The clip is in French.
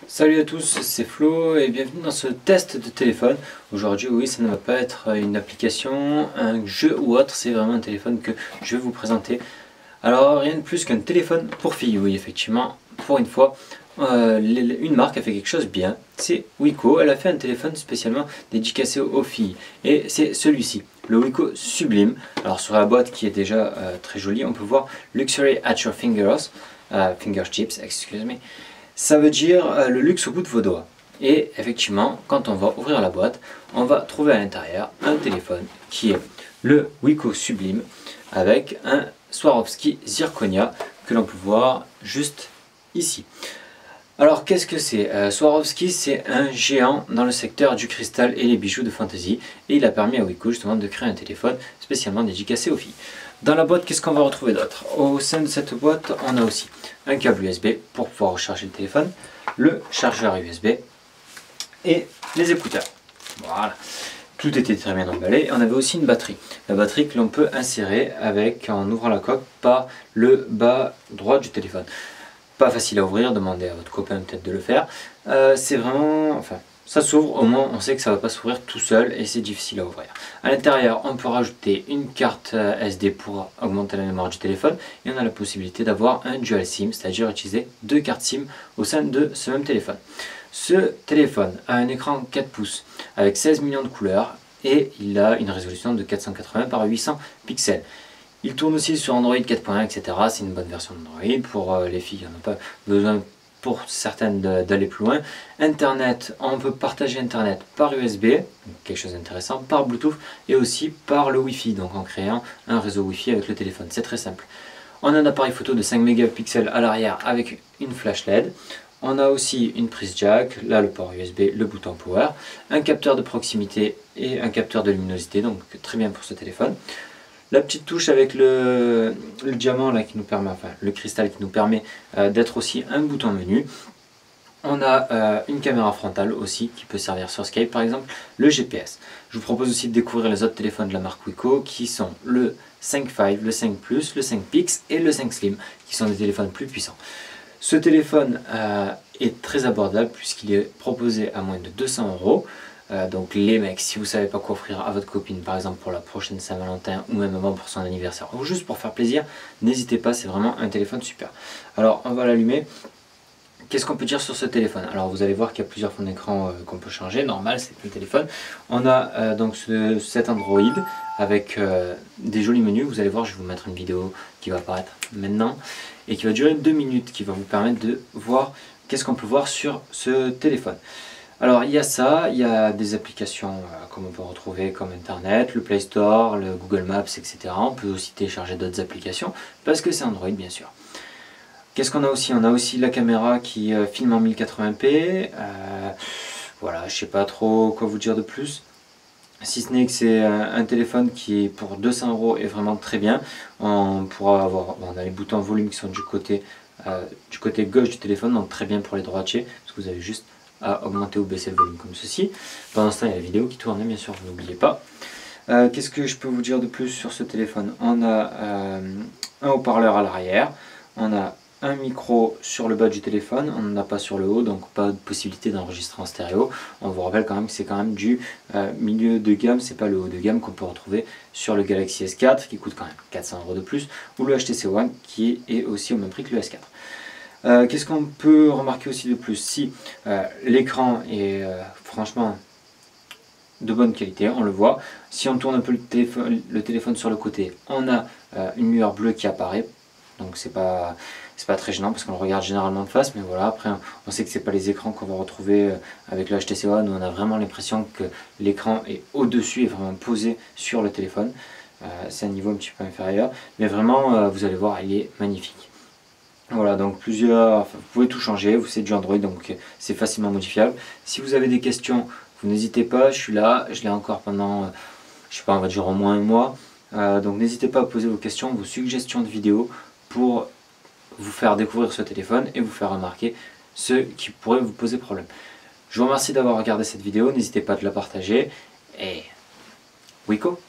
Salut à tous, c'est Flo et bienvenue dans ce test de téléphone. Aujourd'hui, oui, ça ne va pas être une application, un jeu ou autre, c'est vraiment un téléphone que je vais vous présenter. Alors, rien de plus qu'un téléphone pour filles, oui, effectivement, pour une fois, une marque a fait quelque chose bien, c'est Wiko. Elle a fait un téléphone spécialement dédicacé aux filles et c'est celui-ci, le Wiko Sublime. Alors, sur la boîte qui est déjà très jolie, on peut voir Luxury at your fingertips, excuse-moi. Ça veut dire le luxe au bout de vos doigts. Et effectivement, quand on va ouvrir la boîte, on va trouver à l'intérieur un téléphone qui est le Wiko Sublime avec un Swarovski Zirconia que l'on peut voir juste ici. Alors qu'est-ce que c'est? Swarovski, c'est un géant dans le secteur du cristal et les bijoux de fantasy et il a permis à Wiko justement de créer un téléphone spécialement dédicacé aux filles. Dans la boîte, qu'est-ce qu'on va retrouver d'autre? Au sein de cette boîte, on a aussi un câble USB pour pouvoir recharger le téléphone, le chargeur USB et les écouteurs. Voilà, tout était très bien emballé. On avait aussi une batterie. La batterie que l'on peut insérer en ouvrant la coque par le bas droit du téléphone. Pas facile à ouvrir, demandez à votre copain peut-être de le faire. C'est vraiment, enfin, ça s'ouvre, au moins on sait que ça ne va pas s'ouvrir tout seul et c'est difficile à ouvrir. À l'intérieur, on peut rajouter une carte SD pour augmenter la mémoire du téléphone et on a la possibilité d'avoir un dual SIM, c'est-à-dire utiliser deux cartes SIM au sein de ce même téléphone. Ce téléphone a un écran 4 pouces avec 16 millions de couleurs et il a une résolution de 480 par 800 pixels. Il tourne aussi sur Android 4.1, etc. C'est une bonne version d'Android. Pour les filles, on n'a pas besoin pour certaines d'aller plus loin. Internet, on peut partager Internet par USB, quelque chose d'intéressant, par Bluetooth et aussi par le Wi-Fi, donc en créant un réseau Wi-Fi avec le téléphone. C'est très simple. On a un appareil photo de 5 mégapixels à l'arrière avec une flash LED. On a aussi une prise jack, là le port USB, le bouton power, un capteur de proximité et un capteur de luminosité, donc très bien pour ce téléphone. La petite touche avec le diamant là qui nous permet, enfin le cristal qui nous permet d'être aussi un bouton menu. On a une caméra frontale aussi qui peut servir sur Skype par exemple, le GPS. Je vous propose aussi de découvrir les autres téléphones de la marque Wiko qui sont le 5.5, le 5 Plus, le 5 Pix et le 5 Slim qui sont des téléphones plus puissants. Ce téléphone est très abordable puisqu'il est proposé à moins de 200 €. Donc les mecs, si vous ne savez pas quoi offrir à votre copine, par exemple pour la prochaine Saint-Valentin ou même avant pour son anniversaire, ou juste pour faire plaisir, n'hésitez pas, c'est vraiment un téléphone super. Alors on va l'allumer. Qu'est-ce qu'on peut dire sur ce téléphone? Alors vous allez voir qu'il y a plusieurs fonds d'écran qu'on peut changer, normal, c'est le téléphone. On a donc cet Android avec des jolis menus. Vous allez voir, je vais vous mettre une vidéo qui va apparaître maintenant et qui va durer 2 minutes, qui va vous permettre de voir qu'est-ce qu'on peut voir sur ce téléphone. Alors il y a ça, il y a des applications comme on peut retrouver comme Internet, le Play Store, le Google Maps, etc. On peut aussi télécharger d'autres applications parce que c'est Android bien sûr. Qu'est-ce qu'on a aussi? On a aussi la caméra qui filme en 1080p. Voilà, je sais pas trop quoi vous dire de plus. Si ce n'est que c'est un téléphone qui pour 200 € est vraiment très bien. On pourra avoir, on a les boutons volume qui sont du côté gauche du téléphone, donc très bien pour les droitiers, parce que vous avez juste à augmenter ou baisser le volume comme ceci. Pendant ce temps, il y a la vidéo qui tourne, bien sûr, n'oubliez pas. Qu'est-ce que je peux vous dire de plus sur ce téléphone? On a un haut-parleur à l'arrière, on a un micro sur le bas du téléphone, on n'en a pas sur le haut, donc pas de possibilité d'enregistrer en stéréo. On vous rappelle quand même que c'est quand même du milieu de gamme, c'est pas le haut de gamme qu'on peut retrouver sur le Galaxy S4 qui coûte quand même 400 € de plus, ou le HTC One qui est aussi au même prix que le S4. Qu'est-ce qu'on peut remarquer aussi de plus? Si l'écran est franchement de bonne qualité, on le voit. Si on tourne un peu le téléphone sur le côté, on a une lueur bleue qui apparaît. Donc c'est pas très gênant parce qu'on le regarde généralement de face, mais voilà, après on sait que c'est pas les écrans qu'on va retrouver avec le HTC One où on a vraiment l'impression que l'écran est au-dessus et vraiment posé sur le téléphone. C'est un niveau un petit peu inférieur, mais vraiment vous allez voir, il est magnifique. Voilà, donc vous pouvez tout changer, c'est du Android donc c'est facilement modifiable. Si vous avez des questions, vous n'hésitez pas, je suis là, je l'ai encore pendant, je sais pas, on va dire au moins un mois. Donc n'hésitez pas à poser vos questions, vos suggestions de vidéos pour vous faire découvrir ce téléphone et vous faire remarquer ce qui pourrait vous poser problème. Je vous remercie d'avoir regardé cette vidéo, n'hésitez pas à la partager et Wiko!